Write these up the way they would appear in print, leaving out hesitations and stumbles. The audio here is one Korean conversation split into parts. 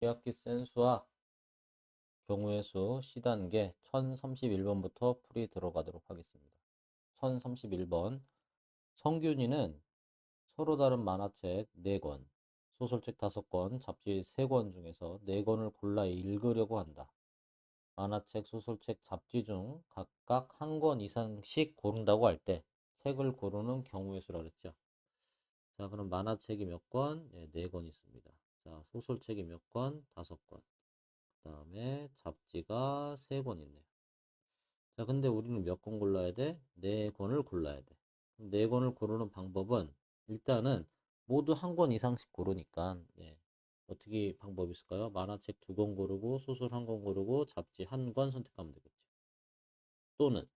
2학기 센수학 경우의 수 C단계 1031번부터 풀이 들어가도록 하겠습니다. 1031번 성균이는 서로 다른 만화책 4권, 소설책 5권, 잡지 3권 중에서 4권을 골라 읽으려고 한다. 만화책, 소설책, 잡지 중 각각 한 권 이상씩 고른다고 할 때 책을 고르는 경우의 수라 그랬죠. 자, 그럼 만화책이 몇 권? 네, 4권 있습니다. 자, 소설책이 몇 권? 5권. 그 다음에 잡지가 3권 있네요. 자, 근데 우리는 몇 권 골라야 돼? 4권을 골라야 돼. 그럼 4권을 고르는 방법은 일단은 모두 한 권 이상씩 고르니까 어떻게 방법이 있을까요? 만화책 2권 고르고 소설 1권 고르고 잡지 1권 선택하면 되겠죠. 또는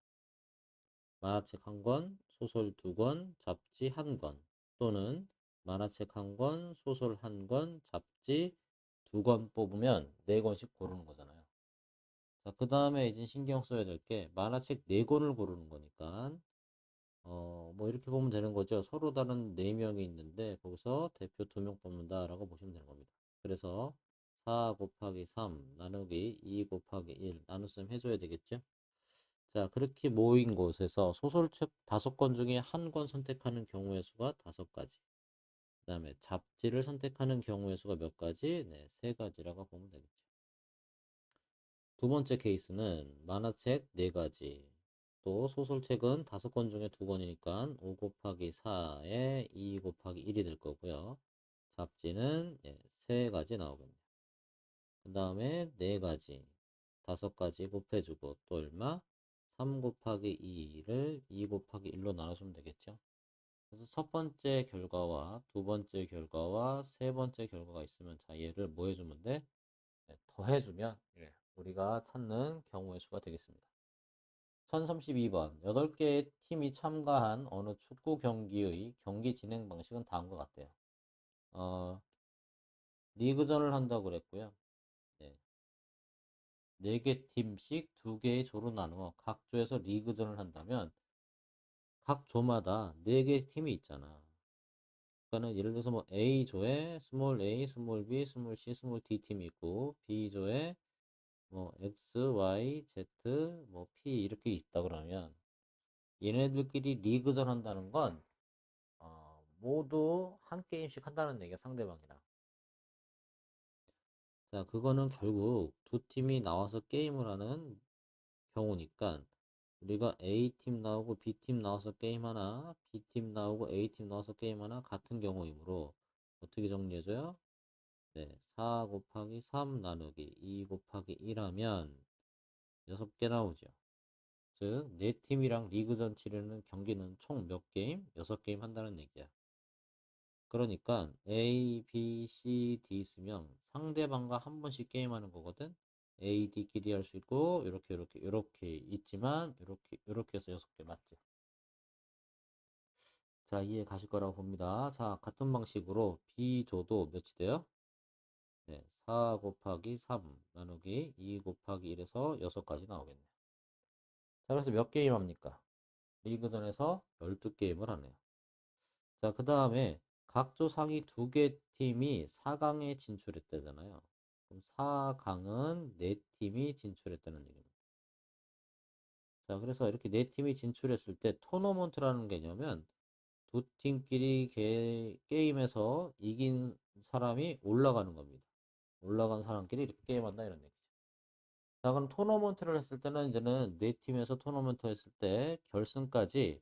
만화책 1권, 소설 2권, 잡지 1권. 또는 만화책 1권, 소설 1권, 잡지 2권 뽑으면 4권씩 고르는 거잖아요. 자, 그 다음에 이제 신경 써야 될 게 만화책 4권을 고르는 거니까 뭐 이렇게 보면 되는 거죠. 서로 다른 4명이 있는데 거기서 대표 2명 뽑는다 라고 보시면 되는 겁니다. 그래서 4 곱하기 3 나누기 2 곱하기 1 나눗셈 해줘야 되겠죠. 자, 그렇게 모인 곳에서 소설책 5권 중에 1권 선택하는 경우의 수가 5가지. 그 다음에 잡지를 선택하는 경우의 수가 몇 가지? 네, 3가지라고 보면 되겠죠. 두 번째 케이스는 만화책 4가지, 또 소설책은 5권 중에 2권이니까 5 곱하기 4에 2 곱하기 1이 될 거고요. 잡지는 3가지 나오겠네요. 그 다음에 4가지, 5가지 곱해주고 또 얼마? 3 곱하기 2를 2 곱하기 1로 나눠주면 되겠죠. 그래서 첫 번째 결과와 두 번째 결과와 세 번째 결과가 있으면 자 얘를 뭐 해주면 돼? 더해주면 우리가 찾는 경우의 수가 되겠습니다. 1032번 8개의 팀이 참가한 어느 축구 경기의 경기 진행 방식은 다음과 같대요. 어, 리그전을 한다고 그랬고요. 네. 4개 팀씩 2개의 조로 나누어 각 조에서 리그전을 한다면 각 조마다 4개의 팀이 있잖아. 그러니까는 예를 들어서 뭐 A조에 스몰 a, 스몰 b, 스몰 c, 스몰 d 팀이 있고 B조에 뭐 X, Y, Z, 뭐 P 이렇게 있다 그러면 얘네들끼리 리그전 한다는 건 모두 한 게임씩 한다는 얘기야 상대방이랑. 자, 그거는 결국 두 팀이 나와서 게임을 하는 경우니까 우리가 A팀 나오고 B팀 나와서 게임 하나, B팀 나오고 A팀 나와서 게임 하나 같은 경우이므로 어떻게 정리해줘요? 네, 4 곱하기 3 나누기 2 곱하기 1 하면 6개 나오죠. 즉, 네 팀이랑 리그전 치르는 경기는 총 몇 게임? 6게임 한다는 얘기야. 그러니까 A, B, C, D 있으면 상대방과 한 번씩 게임하는 거거든. A, D끼리 할 수 있고 이렇게 있지만 이렇게 해서 6개 맞지? 자, 이해 가실 거라고 봅니다. 자, 같은 방식으로 B조도 몇이 돼요? 네, 4 곱하기 3 나누기 2 곱하기 1에서 6가지 나오겠네요. 자, 그래서 몇 게임 합니까? 리그전에서 12게임을 하네요. 자, 그 다음에 각조 상위 2개 팀이 4강에 진출했다잖아요. 그럼 4강은 4팀이 진출했다는 얘기입니다. 자, 그래서 이렇게 4팀이 진출했을 때 토너먼트라는 개념은 두 팀끼리 게임에서 이긴 사람이 올라가는 겁니다. 올라간 사람끼리 이렇게 게임한다 이런 얘기죠. 자, 그럼 토너먼트를 했을 때는 이제는 4팀에서 토너먼트 했을 때 결승까지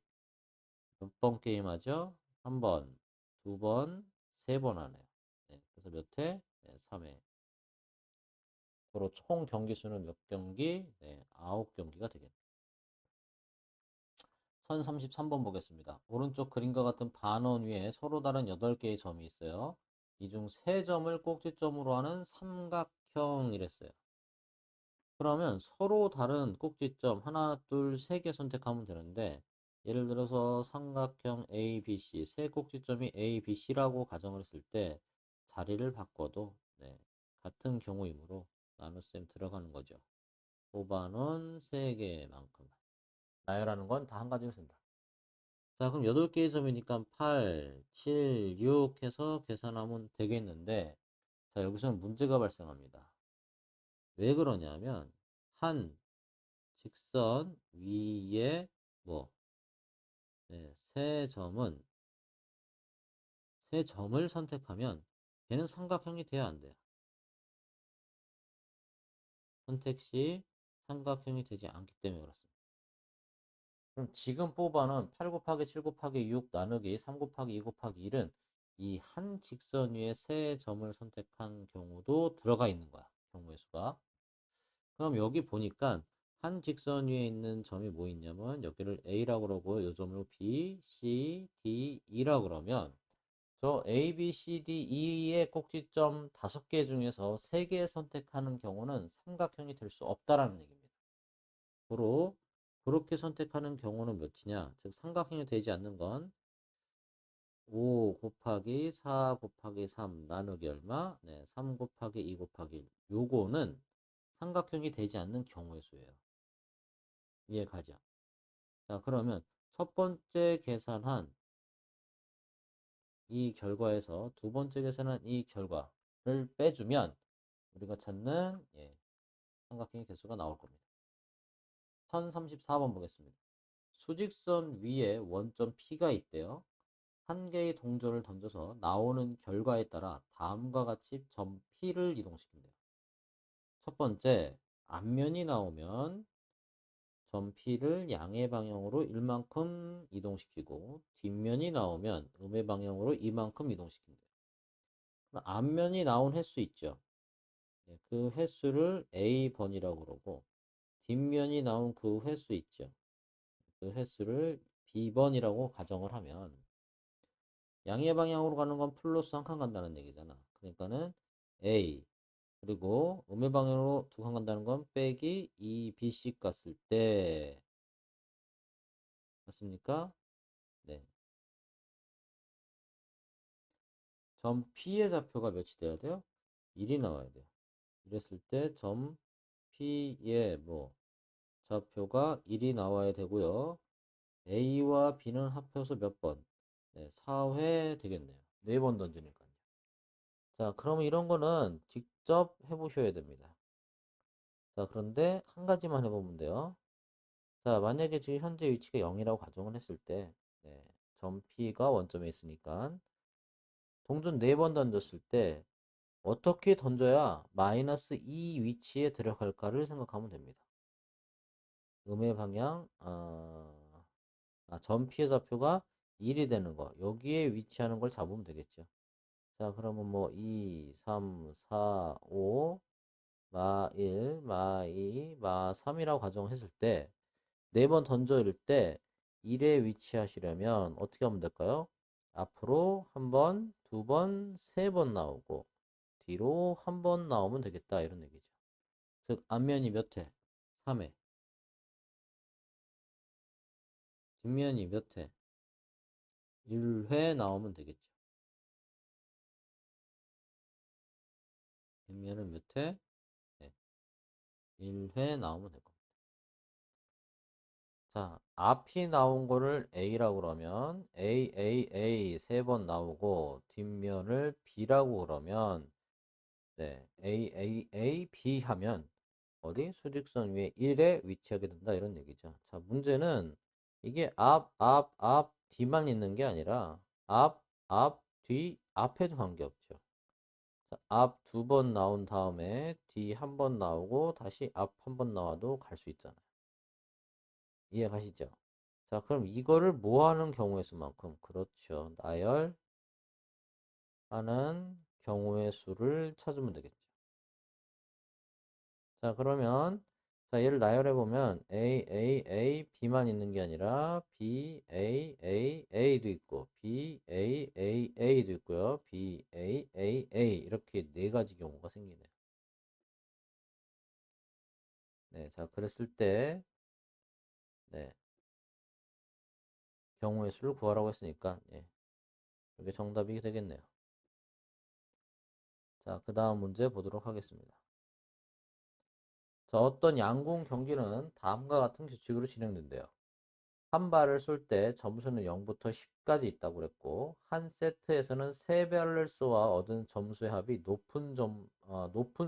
몇 번 게임하죠? 한 번, 두 번, 3번 하네요. 네, 그래서 몇 회? 네, 3회. 그리고 총 경기 수는 몇 경기? 네, 9경기가 되겠네요. 1033번 보겠습니다. 오른쪽 그림과 같은 반원 위에 서로 다른 8개의 점이 있어요. 이 중 3점을 꼭지점으로 하는 삼각형이랬어요. 그러면 서로 다른 꼭지점 하나, 둘, 세 개 선택하면 되는데 예를 들어서 삼각형 ABC 세 꼭지점이 ABC라고 가정을 했을 때 자리를 바꿔도 같은 경우이므로 나눗셈 들어가는 거죠. 뽑아놓은 세 개만큼 나열하는 건 다 한 가지로 쓴다. 자, 그럼 8개의 점이니까 8, 7, 6 해서 계산하면 되겠는데 자, 여기서는 문제가 발생합니다. 왜 그러냐면 한 직선 위에 뭐 네, 세 점을 선택하면 걔는 삼각형이 돼야 안 돼요. 선택 시 삼각형이 되지 않기 때문에 그렇습니다. 그럼 지금 뽑아놓은 8 곱하기 7 곱하기 6 나누기 3 곱하기 2 곱하기 1은 이 한 직선 위에 세 점을 선택한 경우도 들어가 있는 거야. 경우의 수가. 그럼 여기 보니까 한 직선 위에 있는 점이 뭐 있냐면 여기를 A라고 그러고 이 점을 B, C, D, E라고 그러면 저 A, B, C, D, E의 꼭지점 5개 중에서 3개 선택하는 경우는 삼각형이 될 수 없다라는 얘기입니다. 고로 그렇게 선택하는 경우는 몇이냐? 즉 삼각형이 되지 않는 건 5 곱하기 4 곱하기 3 나누기 얼마? 네, 3 곱하기 2 곱하기 1. 요거는 삼각형이 되지 않는 경우의 수예요. 이해가죠? 자, 그러면 첫 번째 계산한 이 결과에서 두 번째 계산한 이 결과를 빼주면 우리가 찾는 삼각형의 개수가 나올 겁니다. 1034번 보겠습니다. 수직선 위에 원점 P가 있대요. 한 개의 동전을 던져서 나오는 결과에 따라 다음과 같이 점 P를 이동시킨대요. 첫 번째, 앞면이 나오면 점 P를 양의 방향으로 일만큼 이동시키고 뒷면이 나오면 음의 방향으로 이만큼 이동시킨대요. 앞면이 나온 횟수 있죠. 그 횟수를 A번이라고 그러고 뒷면이 나온 그 횟수 있죠. 그 횟수를 B번이라고 가정을 하면 양의 방향으로 가는 건 플러스 한 칸 간다는 얘기잖아. 그러니까는 A 그리고 음의 방향으로 두 칸 간다는 건 빼기 2BC 갔을 때 맞습니까? 네. 점 P의 좌표가 몇이 돼야 돼요? 1이 나와야 돼요. 이랬을 때 점 P의 뭐 좌표가 1이 나와야 되고요. A와 B는 합해서 몇 번? 네, 4회 되겠네요. 4번 던지니까요. 자, 그러면 이런 거는 직접 해보셔야 됩니다. 자, 그런데 한 가지만 해보면 돼요. 자, 만약에 지금 현재 위치가 0이라고 가정을 했을 때, 네, 점 P가 원점에 있으니까, 동전 4번 던졌을 때, 어떻게 던져야 마이너스 2 위치에 들어갈까를 생각하면 됩니다. 음의 방향, 점 P의 좌표가 1이 되는 거, 여기에 위치하는 걸 잡으면 되겠죠. 자, 그러면 뭐 2, 3, 4, 5, 마 1, 마 2, 마 3이라고 가정했을 때 4번 던져일 때 1에 위치하시려면 어떻게 하면 될까요? 앞으로 한 번, 두 번, 세 번 나오고 뒤로 한 번 나오면 되겠다 이런 얘기죠. 즉 앞면이 몇 회? 3회. 뒷면이 몇 회? 1회 나오면 되겠죠. 뒷면은 몇 회? 네. 1회 나오면 될 겁니다. 자, 앞이 나온 거를 A라고 그러면 A 세 번 나오고 뒷면을 B라고 그러면 네, B 하면 어디? 수직선 위에 1에 위치하게 된다 이런 얘기죠. 자, 문제는 이게 뒤만 있는 게 아니라 뒤, 앞에도 관계없죠. 자, 앞 두 번 나온 다음에 뒤 한 번 나오고 다시 앞 한 번 나와도 갈 수 있잖아요. 이해 가시죠? 자, 그럼 이거를 뭐 하는 경우의 수만큼? 그렇죠. 나열하는 경우의 수를 찾으면 되겠죠. 자, 그러면 자, 얘를 나열해 보면 B만 있는 게 아니라 A도 있고 A도 있고요. 이렇게 네 가지 경우가 생기네요. 네, 자, 그랬을 때 네, 경우의 수를 구하라고 했으니까 이게 정답이 되겠네요. 자, 그 다음 문제 보도록 하겠습니다. 자, 어떤 양궁 경기는 다음과 같은 규칙으로 진행된대요. 한 발을 쏠 때 점수는 0부터 10까지 있다고 그랬고, 한 세트에서는 세 발을 쏘아 얻은 점수의 합이 높은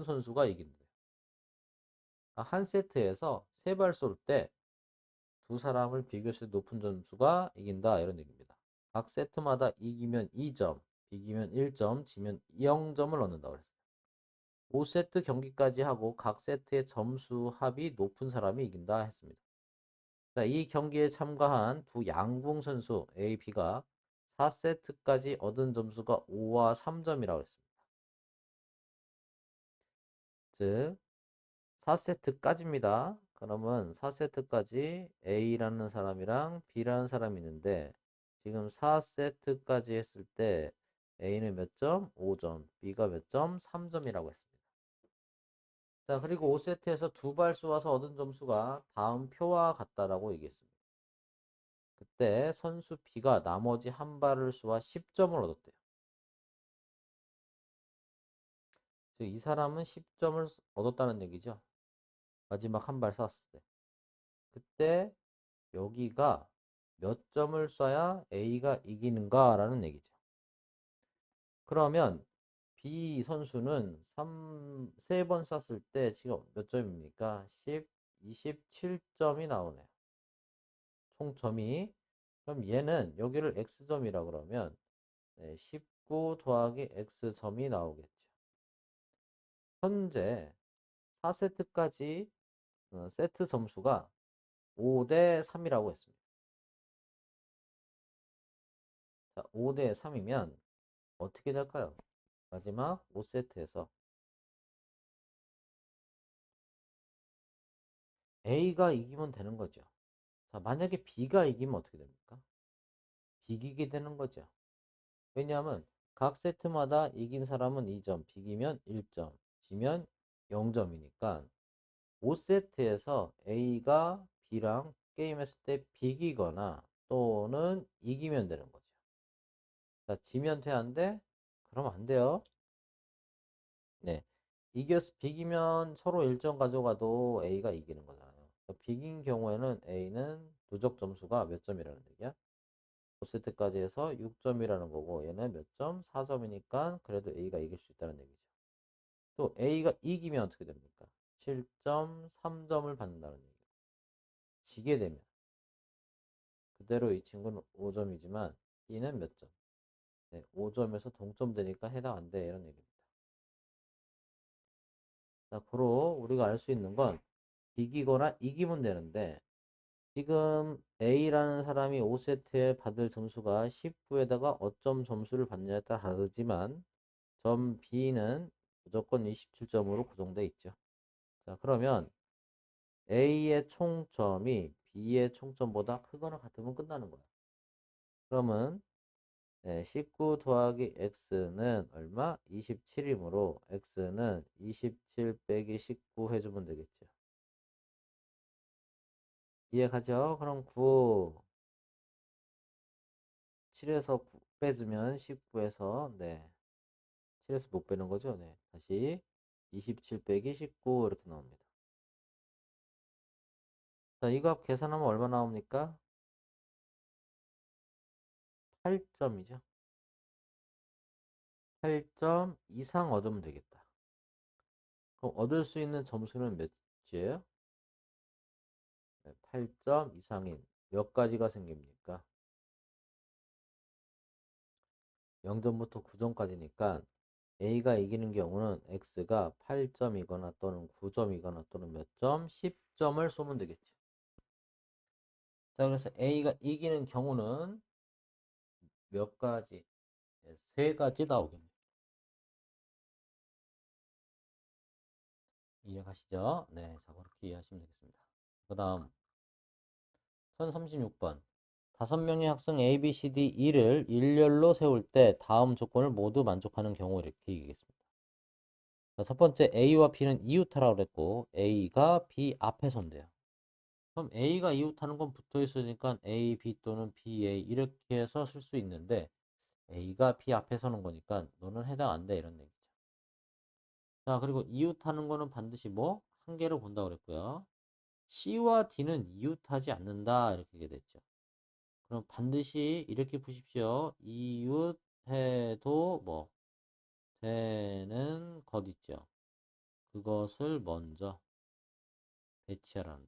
선수가 이긴대요. 한 세트에서 세 발 쏠 때 두 사람을 비교했을 때 높은 점수가 이긴다, 이런 얘기입니다. 각 세트마다 이기면 2점, 비기면 1점, 지면 0점을 얻는다고 그랬어요. 5세트 경기까지 하고 각 세트의 점수 합이 높은 사람이 이긴다 했습니다. 자, 이 경기에 참가한 두 양궁 선수 A, B가 4세트까지 얻은 점수가 5와 3점이라고 했습니다. 즉 4세트까지입니다. 그러면 4세트까지 A라는 사람이랑 B라는 사람이 있는데 지금 4세트까지 했을 때 A는 몇 점? 5점, B가 몇 점? 3점이라고 했습니다. 자, 그리고 5세트에서 두 발 쏘아서 얻은 점수가 다음 표와 같다라고 얘기했습니다. 그때 선수 B가 나머지 한 발을 쏘아 10점을 얻었대요. 즉, 이 사람은 10점을 얻었다는 얘기죠. 마지막 한 발 쐈을 때. 그때 여기가 몇 점을 쏴야 A가 이기는가라는 얘기죠. 그러면 B 선수는 3번 쐈을 때 지금 몇 점입니까? 10, 27점이 나오네요. 총점이. 그럼 얘는 여기를 X점이라 그러면 19 더하기 X점이 나오겠죠. 현재 4세트까지 세트 점수가 5대 3이라고 했습니다. 자, 5대 3이면 어떻게 될까요? 마지막 5세트에서 A가 이기면 되는 거죠. 자, 만약에 B가 이기면 어떻게 됩니까? 비기게 되는 거죠. 왜냐하면 각 세트마다 이긴 사람은 2점, 비기면 1점, 지면 0점이니까 5세트에서 A가 B랑 게임했을 때 비기거나 또는 이기면 되는 거죠. 자, 지면 돼안돼? 그럼 안 돼요. 네. 비기면 서로 1점 가져가도 A가 이기는 거잖아요. 비긴 경우에는 A는 누적 점수가 몇 점이라는 얘기야? 5세트까지 해서 6점이라는 거고 얘는 몇 점? 4점이니까 그래도 A가 이길 수 있다는 얘기죠. 또 A가 이기면 어떻게 됩니까? 7점, 3점을 받는다는 얘기예요. 지게 되면 그대로 이 친구는 5점이지만 B는 몇 점? 네, 5점에서 동점 되니까 해당 안 돼, 이런 얘기입니다. 자, 그로 우리가 알 수 있는 건 비기거나 이기면 되는데 지금 A라는 사람이 5세트에 받을 점수가 19에다가 어쩜 점수를 받느냐에 따라 다르지만 점 B는 무조건 27점으로 고정돼 있죠. 자, 그러면 A의 총점이 B의 총점보다 크거나 같으면 끝나는 거야. 그러면 19 더하기 X는 얼마? 27이므로 X는 27 빼기 19 해주면 되겠죠. 이해가죠? 그럼 7에서 9 빼주면 19에서 7에서 못 빼는 거죠. 네. 다시 27 빼기 19 이렇게 나옵니다. 자, 이거 합 계산하면 얼마 나옵니까? 8점이죠. 8점 이상 얻으면 되겠다. 그럼 얻을 수 있는 점수는 몇이에요? 8점 이상인 몇 가지가 생깁니까? 0점부터 9점까지니까 A가 이기는 경우는 X가 8점이거나 또는 9점이거나 또는 몇 점? 10점을 쏘면 되겠죠. 자, 그래서 A가 이기는 경우는 몇 가지? 세 가지 나오겠네요. 이해가시죠? 네, 자, 그렇게 이해하시면 되겠습니다. 그 다음 1036번. 5명의 학생 A, B, C, D, E를 일렬로 세울 때 다음 조건을 모두 만족하는 경우 이렇게 얘기하겠습니다. 자, 첫 번째 A와 B는 이웃하라고 그랬고 A가 B 앞에 선대요. 그럼 A가 이웃하는 건 붙어 있으니까 A, B 또는 B, A 이렇게 해서 쓸 수 있는데 A가 B 앞에 서는 거니까 너는 해당 안 돼, 이런 얘기죠. 자, 그리고 이웃하는 거는 반드시 뭐? 한 개를 본다고 그랬고요. C와 D는 이웃하지 않는다, 이렇게 됐죠. 그럼 반드시 이렇게 푸십시오. 이웃해도 뭐 되는 것 있죠. 그것을 먼저 배치하라는.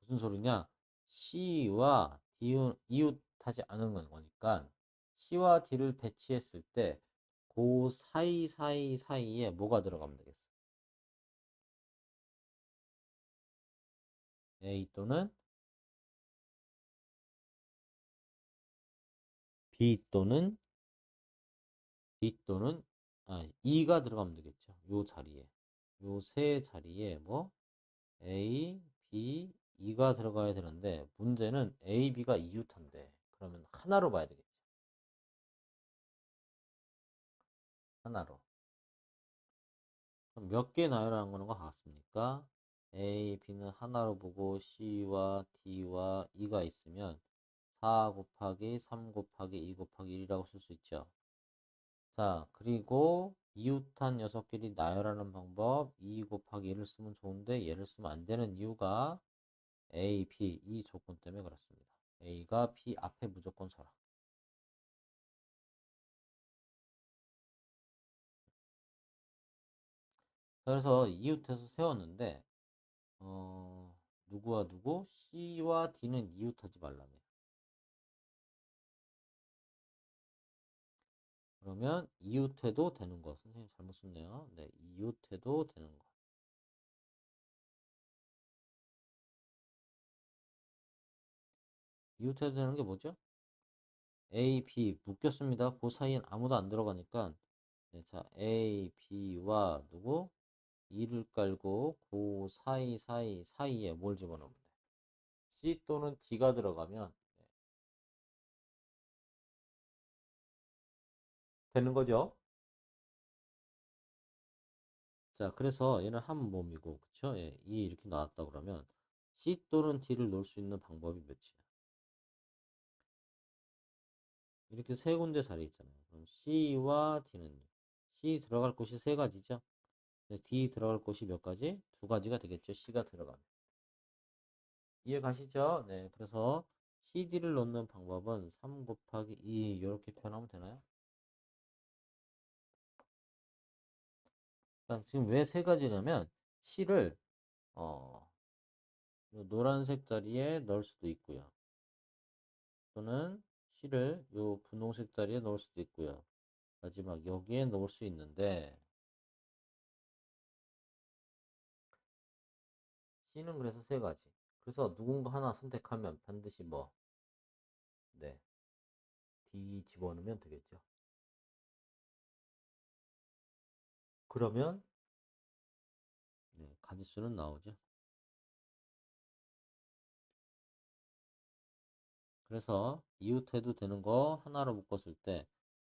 무슨 소리냐? C와 D, 이웃하지 않은 거니까 C와 D를 배치했을 때 그 사이에 뭐가 들어가면 되겠어? A 또는 B 또는 E가 들어가면 되겠죠. 요 자리에. 요 세 자리에 뭐 A, B, E가 들어가야 되는데 문제는 A, B가 이웃한데 그러면 하나로 봐야 되겠죠. 하나로. 그럼 몇 개 나열하는 거는 것 같습니까? A, B는 하나로 보고 C와 D와 E가 있으면 4 곱하기 3 곱하기 2 곱하기 1이라고 쓸 수 있죠. 자, 그리고 이웃한 녀석끼리 나열하는 방법 2 곱하기 1을 쓰면 좋은데 얘를 쓰면 안 되는 이유가 A, B 이 조건 때문에 그렇습니다. A가 B 앞에 무조건 서라. 그래서 이웃해서 세웠는데 누구와 누구? C와 D는 이웃하지 말라며. 그러면 이웃해도 되는 거. 선생님 잘못 썼네요. 네, 이웃해도 되는 거. 이웃해도 되는 게 뭐죠? A, B 묶였습니다. 그 사이엔 아무도 안 들어가니까 네, 자 A, B와 누구? 2를 깔고 그 사이에 뭘 집어넣으면 돼? C 또는 D가 들어가면 네, 되는 거죠. 자, 그래서 얘는 한 몸이고, 그쵸? 예, 이 이렇게 나왔다 그러면 C 또는 D를 넣을 수 있는 방법이 몇이야? 이렇게 세 군데 자리 있잖아요. 그럼 C와 D는 C 들어갈 곳이 세 가지죠. D 들어갈 곳이 몇 가지? 두 가지가 되겠죠. C가 들어가면. 이해 가시죠? 네, 그래서 CD를 넣는 방법은 3 곱하기 2 이렇게 표현하면 되나요? 그러니까 지금 왜 세 가지냐면 C를 어, 노란색 자리에 넣을 수도 있고요. 또는 C를 요 분홍색 자리에 넣을 수도 있고요. 마지막 여기에 넣을 수 있는데 C는 그래서 세 가지. 그래서 누군가 하나 선택하면 반드시 뭐, 네, D 집어넣으면 되겠죠. 그러면 네, 가지수는 나오죠. 그래서 이웃해도 되는 거 하나로 묶었을 때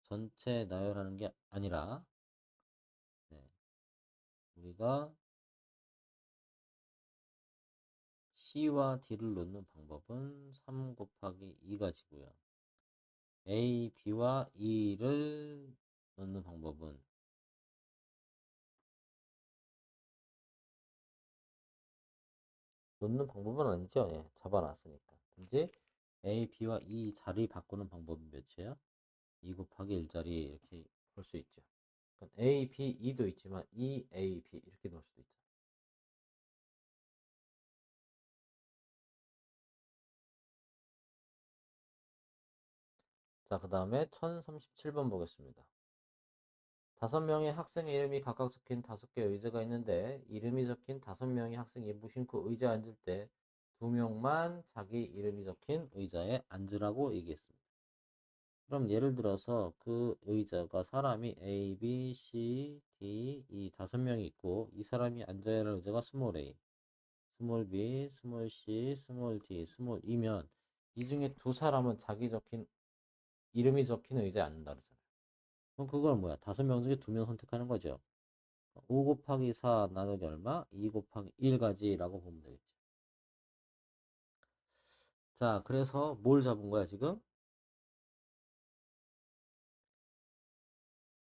전체 나열하는 게 아니라 네, 우리가 C와 D를 놓는 방법은 3 곱하기 2가지고요. A, B와 E를 넣는 방법은 아니죠. 예, 잡아놨으니까. 이제 A, B와 E 자리 바꾸는 방법은 몇이에요? 2 곱하기 1자리 이렇게 볼 수 있죠. 그러니까 A, B, E도 있지만 E, A, B 이렇게 넣을 수도 있죠. 자, 그 다음에 1037번 보겠습니다. 5명의 학생의 이름이 각각 적힌 5개의 의자가 있는데 이름이 적힌 5명의 학생이 무심코 의자에 앉을 때 2명만 자기 이름이 적힌 의자에 앉으라고 얘기했습니다. 그럼 예를 들어서 그 의자가 사람이 A, B, C, D 이 5명이 있고 이 사람이 앉아야 할 의자가 스몰 a, 스몰 b, 스몰 c, 스몰 d, 스몰 e면 이 중에 두 사람은 자기 적힌 이름이 적힌 의자에 앉는다 그러잖아요. 그럼 그건 뭐야? 5명 중에 2명 선택하는 거죠. 5 곱하기 4 나누기 얼마? 2 곱하기 1가지라고 보면 되겠죠. 자, 그래서 뭘 잡은 거야, 지금?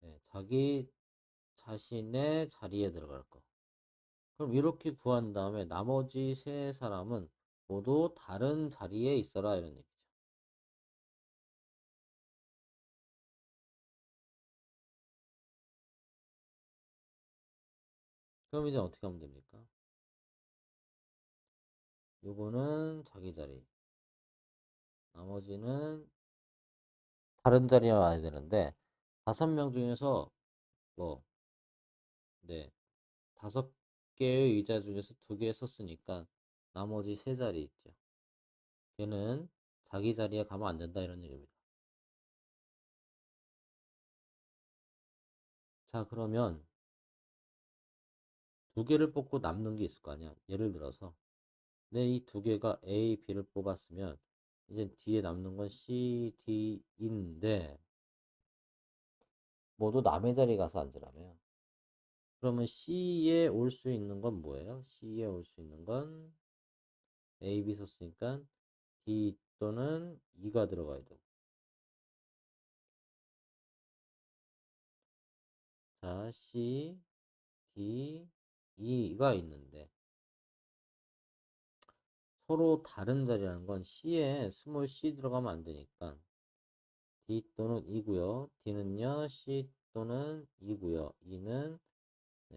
네, 자기 자신의 자리에 들어갈 거. 그럼 이렇게 구한 다음에 나머지 세 사람은 모두 다른 자리에 있어라 이런 얘기죠. 그럼 이제 어떻게 하면 됩니까? 요거는 자기 자리, 나머지는 다른 자리에 와야 되는데 5명 중에서 뭐 네, 5개의 의자 중에서 2개 썼으니까 나머지 3자리 있죠. 걔는 자기 자리에 가면 안 된다 이런 얘기입니다. 자, 그러면 2개를 뽑고 남는 게 있을 거 아니야. 예를 들어서 이 2개가 A, B를 뽑았으면 이제 뒤에 남는 건 C, D인데 모두 남의 자리 가서 앉으라며. 그러면 C에 올 수 있는 건 뭐예요? C에 올 수 있는 건 A, B 썼으니까 D 또는 E가 들어가야 되고. 자, C, D, E가 있는데 서로 다른 자리라는 건 C에 스몰 c 들어가면 안 되니까 D 또는 E고요. D는요, C 또는 E고요. E는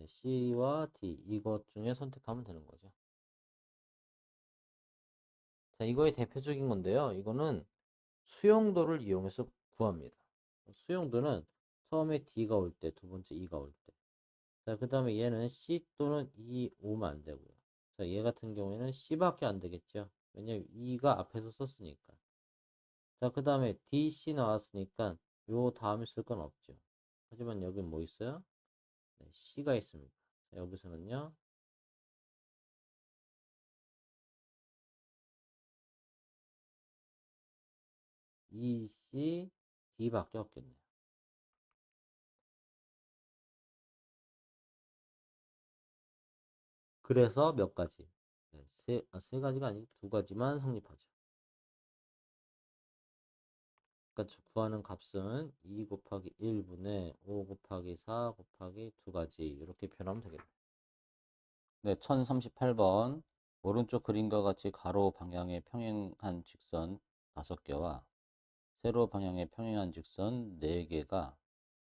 C와 D 이것 중에 선택하면 되는 거죠. 자, 이거의 대표적인 건데요. 이거는 수용도를 이용해서 구합니다. 수용도는 처음에 D가 올 때, 두 번째 E가 올 때. 자, 그 다음에 얘는 C 또는 E 오면 안 되고요. 자, 얘 같은 경우에는 C밖에 안 되겠죠. 왜냐면 E가 앞에서 썼으니까. 자, 그 다음에 D, C 나왔으니까 요 다음에 쓸 건 없죠. 하지만 여기 뭐 있어요? 네, C가 있습니다. 자, 여기서는요. E, C, D밖에 없겠네요. 그래서 몇 가지? 네, 세 가지가 아니고 2가지만 성립하죠. 그러니까 구하는 값은 2 곱하기 1분의 5 곱하기 4 곱하기 2가지 이렇게 표현하면 되겠네요. 네, 1038번 오른쪽 그림과 같이 가로 방향에 평행한 직선 5개와 세로 방향에 평행한 직선 4개가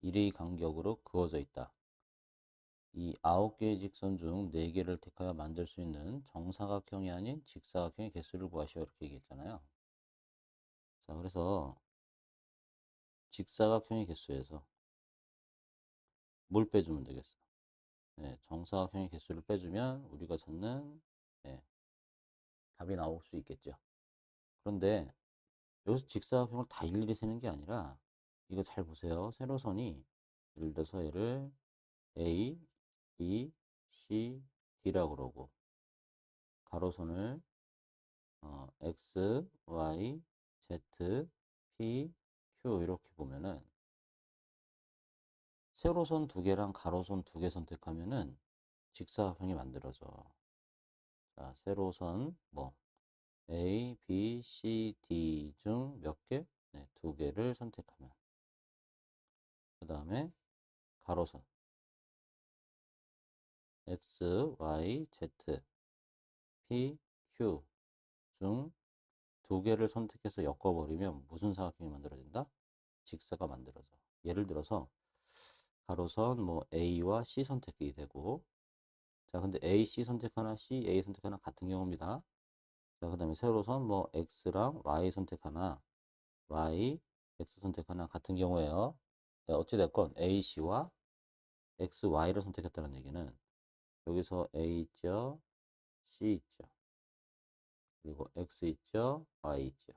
1의 간격으로 그어져 있다. 이 9개의 직선 중 4개를 택하여 만들 수 있는 정사각형이 아닌 직사각형의 개수를 구하시오 이렇게 얘기했잖아요. 자, 그래서 직사각형의 개수에서 뭘 빼주면 되겠어? 네, 정사각형의 개수를 빼주면 우리가 찾는 네, 답이 나올 수 있겠죠. 그런데 여기서 직사각형을 다 일일이 세는 게 아니라 이거 잘 보세요. 세로선이 예를 들어서 얘를 A, B, C, D라고 그러고 가로선을 X, Y, Z, P, Q 이렇게 보면은 세로선 2개랑 가로선 2개 선택하면은 직사각형이 만들어져. 자, 세로선 뭐 A, B, C, D 중 몇 개? 네, 2개를 선택하면 그 다음에 가로선 X, Y, Z, P, Q 중 2개를 선택해서 엮어버리면 무슨 사각형이 만들어진다? 직사가 만들어져. 예를 들어서 가로선 뭐 A와 C 선택이 되고 자 근데 A, C 선택하나 C, A 선택하나 같은 경우입니다. 자 그다음에 세로선 뭐 X랑 Y 선택하나 Y, X 선택하나 같은 경우에요. 네, 어찌됐건 A, C와 X, Y를 선택했다는 얘기는 여기서 A 있죠, C 있죠, 그리고 X 있죠, Y 있죠.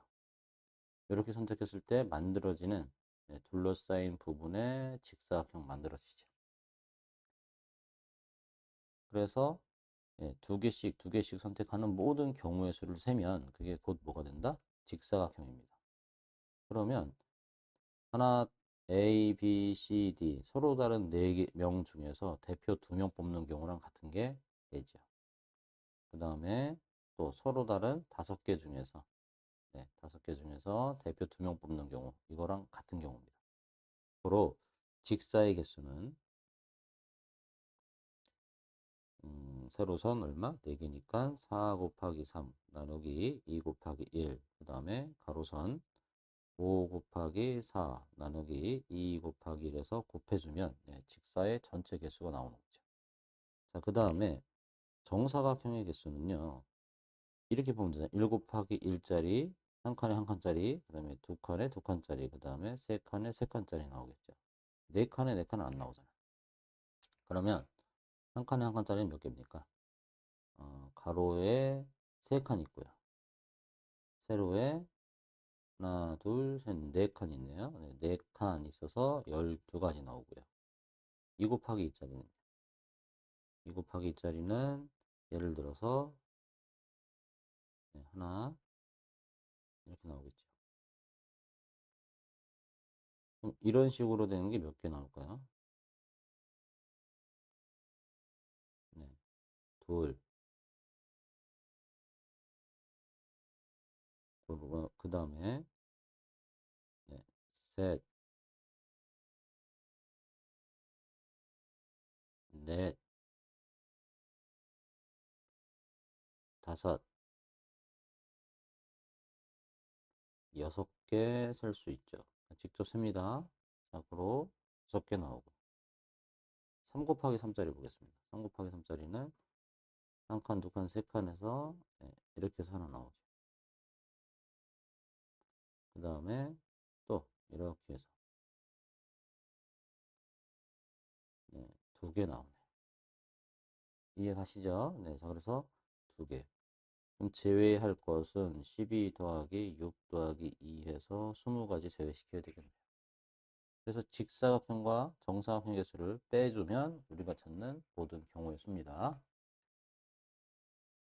이렇게 선택했을 때 만들어지는 둘러싸인 부분에 직사각형 만들어지죠. 그래서 2개씩 2개씩 선택하는 모든 경우의 수를 세면 그게 곧 뭐가 된다? 직사각형입니다. 그러면 하나 A, B, C, D 서로 다른 4명 중에서 대표 2명 뽑는 경우랑 같은 게 되죠. 그 다음에 또 서로 다른 5개 중에서 5개 중에서 대표 2명 뽑는 경우 이거랑 같은 경우입니다. 고로 직사의 개수는 세로선 얼마? 4개니까 4 곱하기 3 나누기 2 곱하기 1. 그 다음에 가로선 5 곱하기 4 나누기 2 곱하기 1에서 곱해주면 직사의 전체 개수가 나오는 거죠. 자, 그 다음에 정사각형의 개수는요. 이렇게 보면 되잖아요. 1 곱하기 1짜리, 한 칸에 한 칸짜리, 그 다음에 두 칸에 두 칸짜리, 그 다음에 세 칸에 세 칸짜리 나오겠죠. 네 칸에 네 칸은 안 나오잖아요. 그러면 한 칸에 한 칸짜리는 몇 개입니까? 가로에 세 칸 있고요. 세로에 하나, 둘, 셋, 네 칸 있네요. 네 칸 있어서 12가지 나오고요. 2 곱하기 2짜리는 2 곱하기 2짜리는 예를 들어서 하나 이렇게 나오겠죠. 그럼 이런 식으로 되는 게 몇 개 나올까요? 네, 둘, 그 다음에 네, 셋, 넷, 다섯, 6개 셀 수 있죠. 직접 셉니다. 자고로 6개 나오고 3 곱하기 3짜리 보겠습니다. 3 곱하기 3짜리는 한 칸, 두 칸, 세 칸에서 이렇게 해서 하나 나오죠. 그 다음에 또 이렇게 해서 2개 나오네. 이해 가시죠? 네, 자 그래서 2개. 그럼 제외할 것은 12 더하기 6 더하기 2 해서 20가지 제외시켜야 되겠네요. 그래서 직사각형과 정사각형 개수를 빼주면 우리가 찾는 모든 경우의 수입니다.